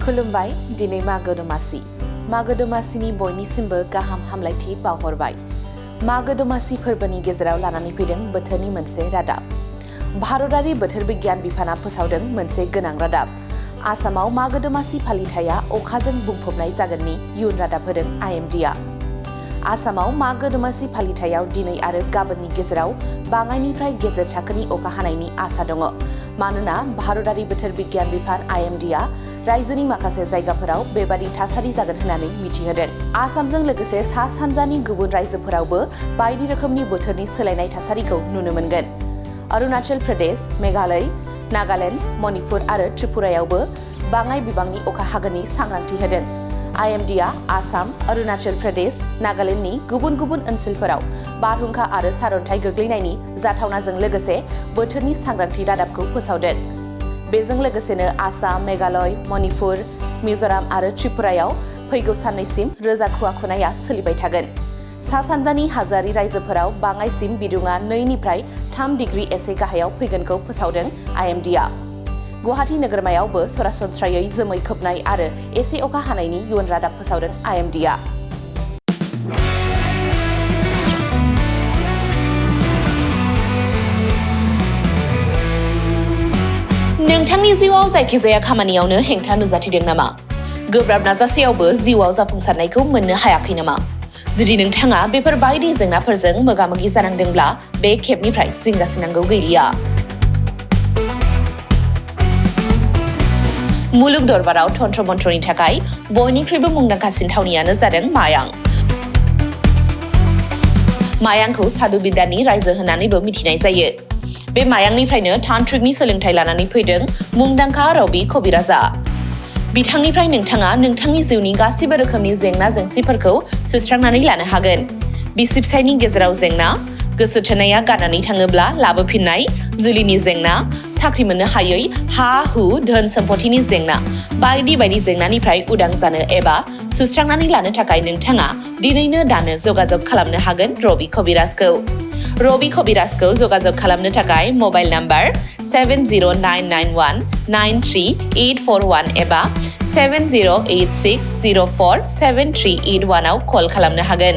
खुलुमबाय दिनै मागो दमासि मागो दमासिनि बयनिसिमबो गाहाम हामलायथि बावहरबाय मागो दमासि फोरबोनि गेजेराव लानानै फैदों बोथोरनि मोनसे रादाब भारतारि बोथोर बिगियान बिफाना फोसावदों मोनसे गोनां रादाब आसामाव मागो दमासि फालिथाया अखाजों बुंफबनाय जागोननि इयुन रादाब होदों आइएमडिआ आसामाव मागो दमासि फालिथायाव दिनै आरो गाबोननि गेजेराव बाङाइनिफ्राय गेजेर थाखोनि अखा हानायनि आसा दङ मानोना भारतारि बोथोर बिगियान बिफान आइएमडिआ रायजोनि माखासे जायगाफोराव बेबादि थासारि जागोन होननानै मिथिहोदों आसामजों लोगोसे सा सानजानि गुबुन रायजोफोरावबो बायदि रोखोमनि बोथोरनि सोलायनाय थासारिखौ नुनो मोनगोन अरुणाचल प्रदेश मेघालय नागालेन्ड मणिपुर आरो त्रिपुरायावबो बाङाइ बिबांनि अखा हागोननि सांग्रांथि होदों आइएमडिआ आसाम अरुणाचल प्रदेश नागालेन्डनि गुबुन गुबुन ओनसोलफोराव बारहुंखा आरो सारअन्थाइ गोग्लैनायनि जाथावनाजों लोगोसे बोथोरनि सांग्रांथि रादाबखौ फोसावदों बेजों लोगोसेनो आसाम मेघालय मणिपुर मिजोराम आरो त्रिपुरायाव फैगौ साननैसिम रोजा खुवा खुनाया सोलिबाय थागोन सा सानजानि हाजोआरि रायजोफोराव बाङाइसिम बिदुङा 2 निफ्राय 3 डिग्री एसे गाहायाव फैगोनखौ फोसावदों आइएमडिआ गुवाहाटी नोगोरमायावबो सरासनस्रायै जोमै खोबनाय आरो एसे अखा हानायनि इयुन रादाब फोसावदों आइएमडिआ नोंथांनि जिउआव जायखिजाया खामानियावनो हेंथा नुजाथिदों नामा गोब्राब नाजासेयावबो जिउआव जाफुंसारनायखौ मोननो हायाखै नामा जुदि नोंथाङा बेफोर बायदि जेंनाफोरजों मोगा-मोगि जानांदोंब्ला बे खेबनिफ्राय जिंगासिनांगौ गैलिया मुलुग दरबाराव तन्त्र मन्त्रनि थाखाय बयनिख्रुइबो मुंदांखासिन थावनियानो जादों मायां मायांखौ साधु बिद्यानि रायजो होननानैबो मिथिनाय जायो बे मायांनिफ्रायनो तान्त्रिकनि सोलोंथाइ लानानै फैदों मुंदांखा रबि कबिराजआ बिथांनिफ्राय नोंथाङा नोंथांनि जिउनि गासिबो रोखोमनि जेंना जेंसिफोरखौ सुस्रांनानै लानो हागोन बिसि फिसायनि गेजेराव जेंना गोसो थोनाया गारनानै थाङोब्ला लाबोफिननाय जुलिनि जेंना साख्रि मोननो हायै हा हु धोन सम्पथिनि जेंना बायदि बायदि जेंनानिफ्राय उदां जानो एबा सुस्रांनानै लानो थाखाय नोंथाङा दिनैनो दानो जगाजग खालामनो हागोन रबि कबिराजखौ रबि कबिराजखौ जगाजग खालामनो थाखाय मबाइल नाम्बार 7099193841 एबा 7086047381 आव कल खालामनो हागोन